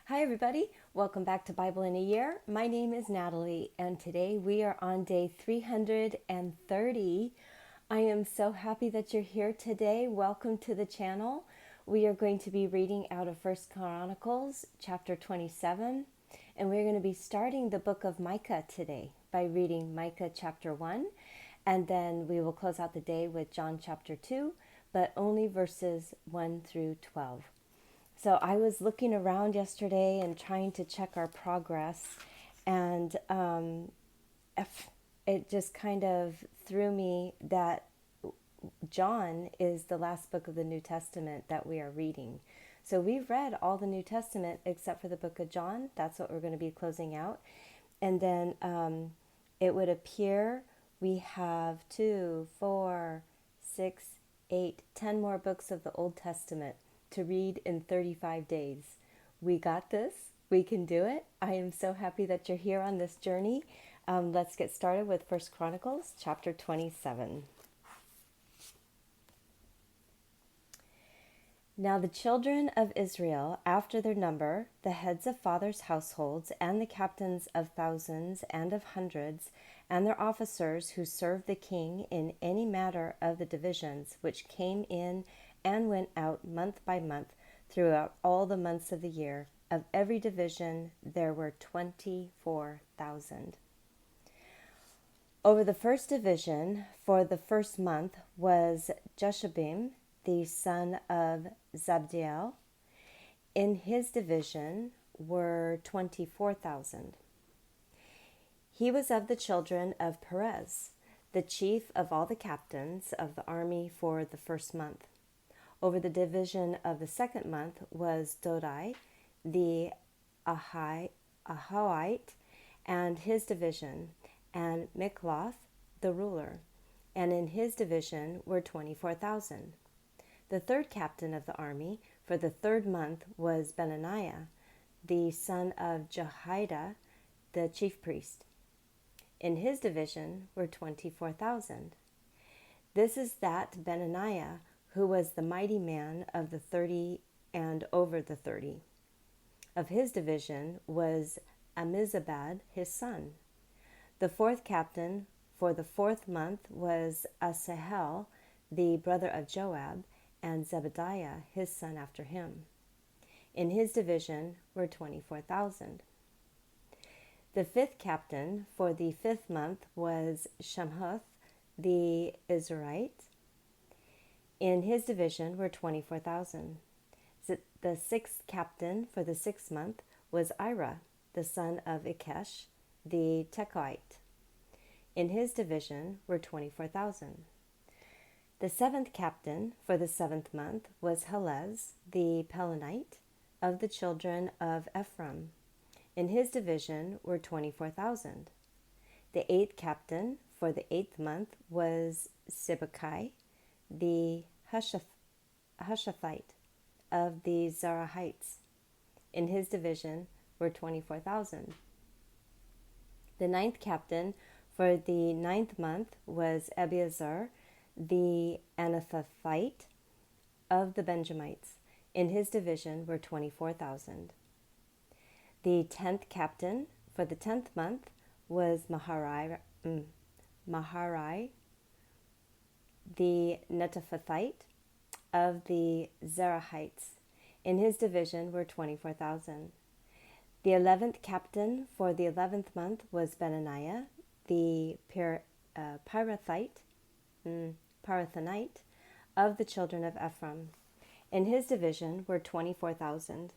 Hi, everybody. Welcome back to Bible in a Year. My name is Natalie, and today we are on day 330. I am so happy that you're here today. Welcome to the channel. We are going to be reading out of 1 Chronicles chapter 27, and we're going to be starting the book of Micah today by reading Micah chapter 1, and then we will close out the day with John chapter 2, but only verses 1 through 12. So I was looking around yesterday and trying to check our progress, and it just kind of threw me that John is the last book of the New Testament that we are reading. So we've read all the New Testament except for the book of John. That's what we're going to be closing out. And then it would appear we have 2, 4, 6, 8, 10 more books of the Old Testament to read in 35 days. We got this. We can do it. I am so happy that you're here on this journey. Let's get started with 1 Chronicles chapter 27. Now the children of Israel, after their number, the heads of fathers' households, and the captains of thousands and of hundreds, and their officers who served the king in any matter of the divisions which came in and went out month by month throughout all the months of the year, of every division there were 24,000. Over the first division for the first month was Jeshubim, the son of Zabdiel. In his division were 24,000. He was of the children of Perez, the chief of all the captains of the army for the first month. Over the division of the second month was Dodai, the Ahoite, and his division, and Mikloth, the ruler, and in his division were 24,000. The third captain of the army for the third month was Benaniah, the son of Jehoiada, the chief priest. In his division were 24,000. This is that Benaniah who was the mighty man of the 30 and over the 30. Of his division was Amizabad, his son. The fourth captain for the fourth month was Asahel, the brother of Joab, and Zebediah, his son after him. In his division were 24,000. The fifth captain for the fifth month was Shamhuth, the Israelite. In his division were 24,000. The sixth captain for the sixth month was Ira, the son of Ikesh, the Tekoite. In his division were 24,000. The seventh captain for the seventh month was Helez, the Pelonite, of the children of Ephraim. In his division were 24,000. The eighth captain for the eighth month was Sibbecai, the Hushathite of the Zerahites. In his division were 24,000. The ninth captain for the ninth month was Ebiezer, the Anathothite of the Benjamites. In his division were 24,000. The 10th captain for the 10th month was Maharai, the Netophathite of the Zerahites. In his division were 24,000. The 11th captain for the 11th month was Benaniah, the Pirathonite of the children of Ephraim. In his division were 24,000.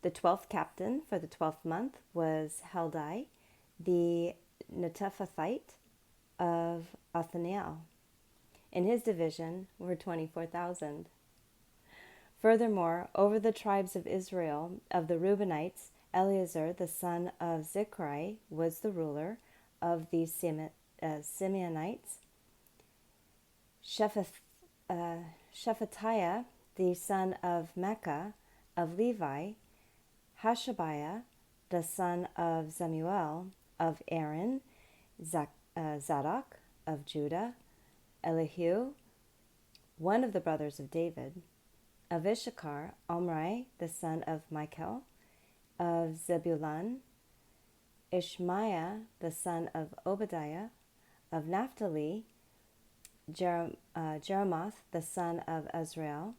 The 12th captain for the 12th month was Heldai, the Netophathite of Othniel. In his division were 24,000. Furthermore, over the tribes of Israel, of the Reubenites, Eleazar, the son of Zichri, was the ruler. Of the Simeonites, Shephatiah, the son of Micah, of Levi, Hashabiah, the son of Zamuel, of Aaron, Zadok, of Judah, Elihu, one of the brothers of David, of Issachar, Omri, the son of Michael, of Zebulun, Ishmaiah the son of Obadiah; of Naphtali, Jeremoth the son of Azrael;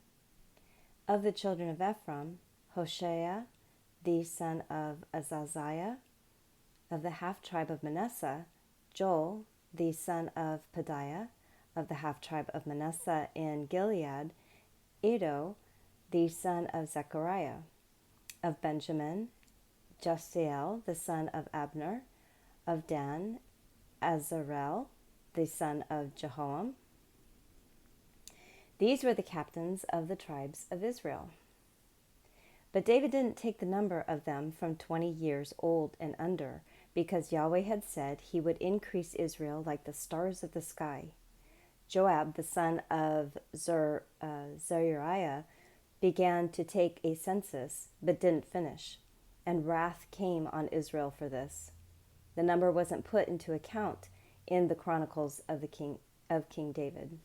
of the children of Ephraim, Hoshea the son of Azaziah; of the half-tribe of Manasseh, Joel the son of Pedaiah; of the half-tribe of Manasseh in Gilead, Iddo the son of Zechariah; of Benjamin, Jasiel the son of Abner; of Dan, Azarel the son of Jehoam. These were the captains of the tribes of Israel. But David didn't take the number of them from 20 years old and under, because Yahweh had said he would increase Israel like the stars of the sky. Joab, the son of Zeruiah, began to take a census, but didn't finish, and wrath came on Israel for this. The number wasn't put into account in the Chronicles of King David.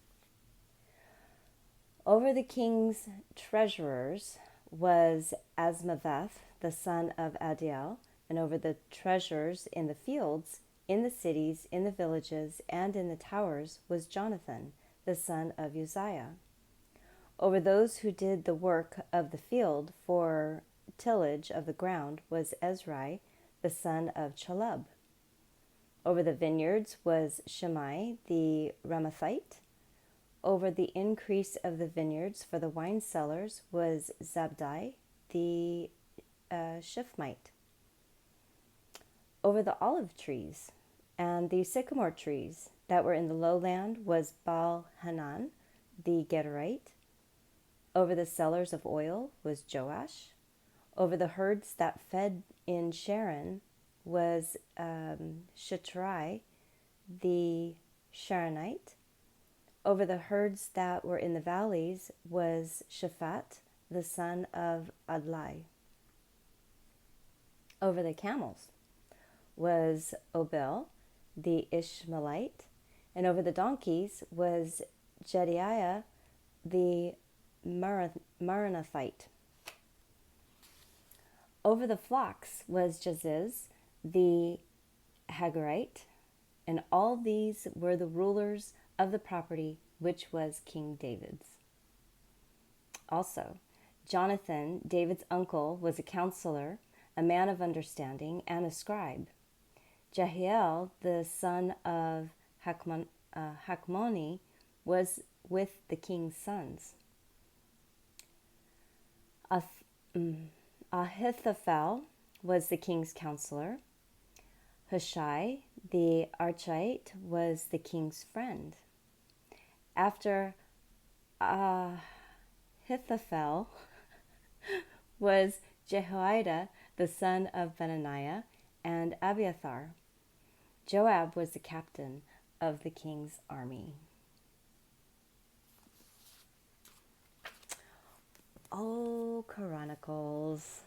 Over the king's treasurers was Azmaveth, the son of Adiel, and over the treasures in the fields, in the cities, in the villages, and in the towers was Jonathan, the son of Uzziah. Over those who did the work of the field for tillage of the ground was Ezrai, the son of Chalub. Over the vineyards was Shimei the Ramathite. Over the increase of the vineyards for the wine cellars was Zabdi the Shifmite. Over the olive trees and the sycamore trees that were in the lowland was Baal-Hanan the Gederite. Over the cellars of oil was Joash. Over the herds that fed in Sharon was Shitrai the Sharonite. Over the herds that were in the valleys was Shaphat the son of Adlai. Over the camels was Obel the Ishmaelite, and over the donkeys was Jediah the Maranathite. Over the flocks was Jaziz the Hagarite, and all these were the rulers of the property which was King David's. Also, Jonathan, David's uncle, was a counselor, a man of understanding, and a scribe. Jehiel, the son of Hakmoni, was with the king's sons. Ahithophel was the king's counselor. Hushai, the Archite, was the king's friend. After Ahithophel was Jehoiada, the son of Benaniah, and Abiathar. Joab was the captain of the king's army. Oh, Chronicles.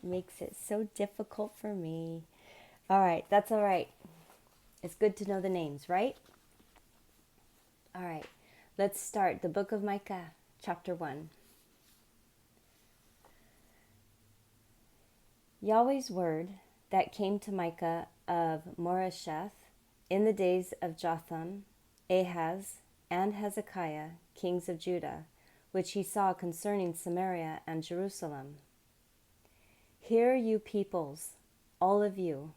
Makes it so difficult for me. All right, that's all right. It's good to know the names, right? All right, let's start the book of Micah, chapter 1. Yahweh's word that came to Micah of Moresheth in the days of Jotham, Ahaz, and Hezekiah, kings of Judah, which he saw concerning Samaria and Jerusalem. Hear, you peoples, all of you.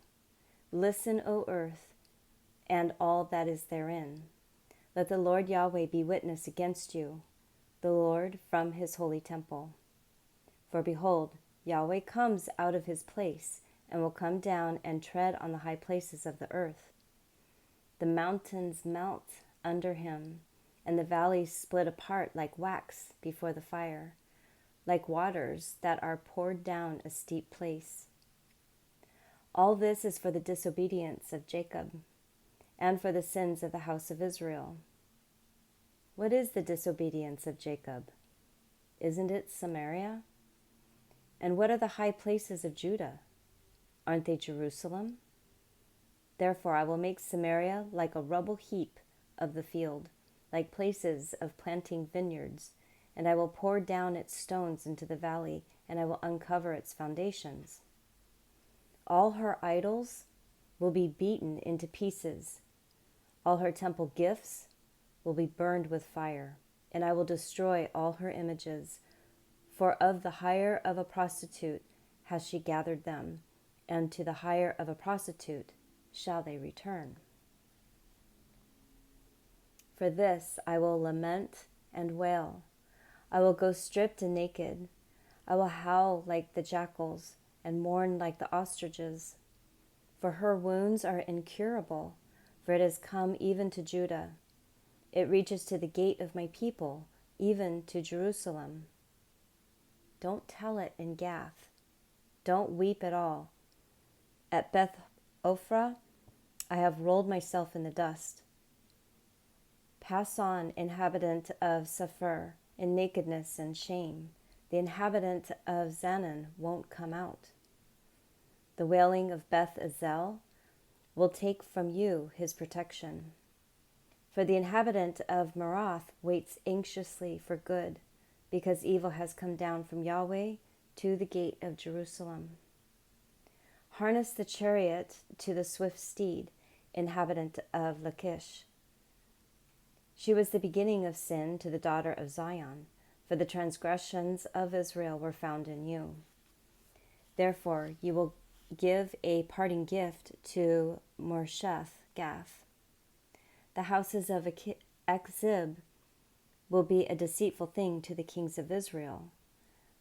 Listen, O earth, and all that is therein. Let the Lord Yahweh be witness against you, the Lord from his holy temple. For behold, Yahweh comes out of his place, and will come down and tread on the high places of the earth. The mountains melt under him, and the valleys split apart like wax before the fire, like waters that are poured down a steep place. All this is for the disobedience of Jacob, and for the sins of the house of Israel. What is the disobedience of Jacob? Isn't it Samaria? And what are the high places of Judah? Aren't they Jerusalem? Therefore I will make Samaria like a rubble heap of the field, like places of planting vineyards, and I will pour down its stones into the valley, and I will uncover its foundations. All her idols will be beaten into pieces. All her temple gifts will be burned with fire, and I will destroy all her images. For of the hire of a prostitute has she gathered them, and to the hire of a prostitute shall they return. For this I will lament and wail. I will go stripped and naked. I will howl like the jackals and mourn like the ostriches. For her wounds are incurable, for it has come even to Judah. It reaches to the gate of my people, even to Jerusalem. Don't tell it in Gath. Don't weep at all. At Beth Ophrah, I have rolled myself in the dust. Pass on, inhabitant of Sephir, in nakedness and shame. The inhabitant of Zanan won't come out. The wailing of Beth Ezel will take from you his protection. For the inhabitant of Marath waits anxiously for good, because evil has come down from Yahweh to the gate of Jerusalem. Harness the chariot to the swift steed, inhabitant of Lachish. She was the beginning of sin to the daughter of Zion, for the transgressions of Israel were found in you. Therefore you will give a parting gift to Morsheth Gath. The houses of Achzib will be a deceitful thing to the kings of Israel.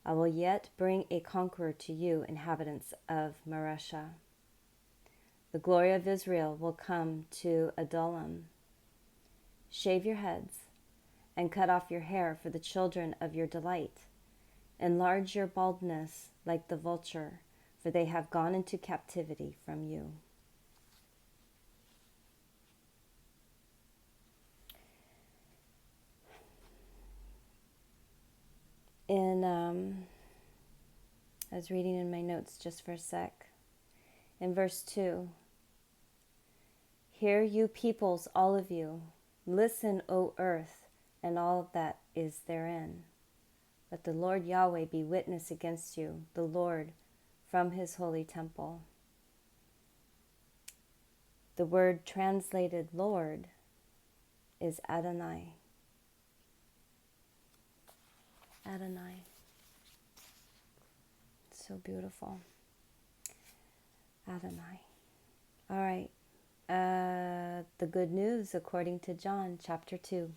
I will yet bring a conqueror to you, inhabitants of Maresha. The glory of Israel will come to Adullam. Shave your heads and cut off your hair for the children of your delight. Enlarge your baldness like the vulture, for they have gone into captivity from you. I was reading in my notes just for a sec. In verse 2, hear you peoples, all of you. Listen, O earth, and all that is therein. Let the Lord Yahweh be witness against you, the Lord, from his holy temple. The word translated Lord is Adonai. Adonai. So beautiful. Adonai. All right. The good news according to John chapter 2.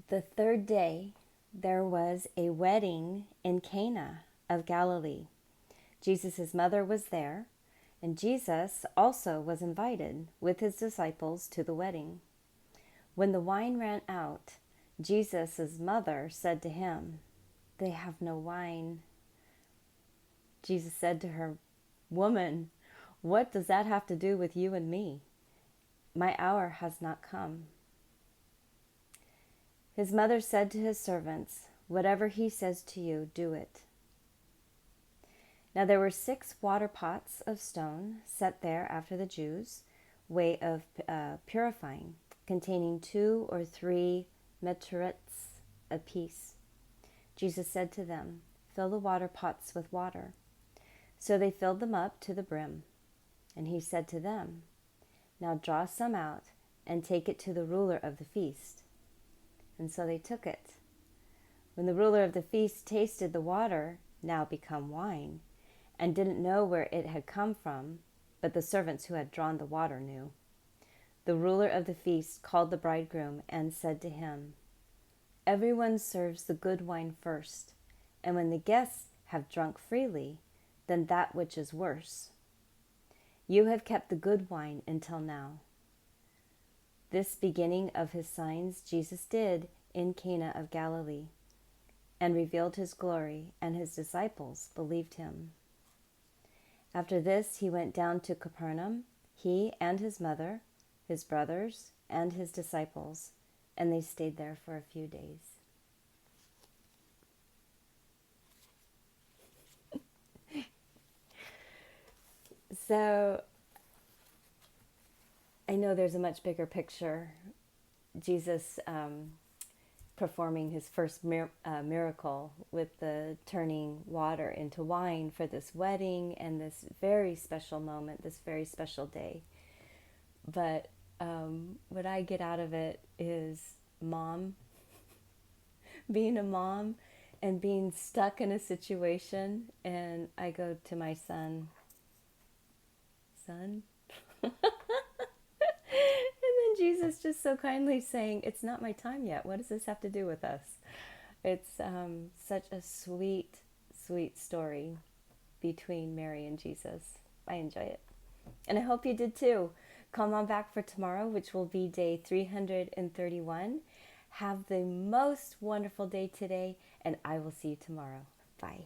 The third day there was a wedding in Cana of Galilee. Jesus' mother was there, and Jesus also was invited with his disciples to the wedding. When the wine ran out, Jesus' mother said to him, "They have no wine." Jesus said to her, "Woman, what does that have to do with you and me? My hour has not come." His mother said to his servants, "Whatever he says to you, do it." Now there were 6 water pots of stone set there after the Jews' way of purifying, containing 2 or 3 metrites apiece. Jesus said to them, "Fill the water pots with water." So they filled them up to the brim. And he said to them, "Now draw some out and take it to the ruler of the feast." And so they took it. When the ruler of the feast tasted the water, now become wine, and didn't know where it had come from, but the servants who had drawn the water knew, the ruler of the feast called the bridegroom and said to him, "Everyone serves the good wine first, and when the guests have drunk freely, then that which is worse. You have kept the good wine until now." This beginning of his signs Jesus did in Cana of Galilee, and revealed his glory, and his disciples believed him. After this he went down to Capernaum, he and his mother, his brothers, and his disciples, and they stayed there for a few days. So I know there's a much bigger picture. Jesus performing his first miracle with the turning water into wine for this wedding and this very special moment, this very special day. But what I get out of it is being a mom and being stuck in a situation. And I go to my son, and then Jesus just so kindly saying, it's not my time yet. What does this have to do with us? It's such a sweet, sweet story between Mary and Jesus. I enjoy it. And I hope you did too. Come on back for tomorrow, which will be day 331. Have the most wonderful day today, and I will see you tomorrow. Bye.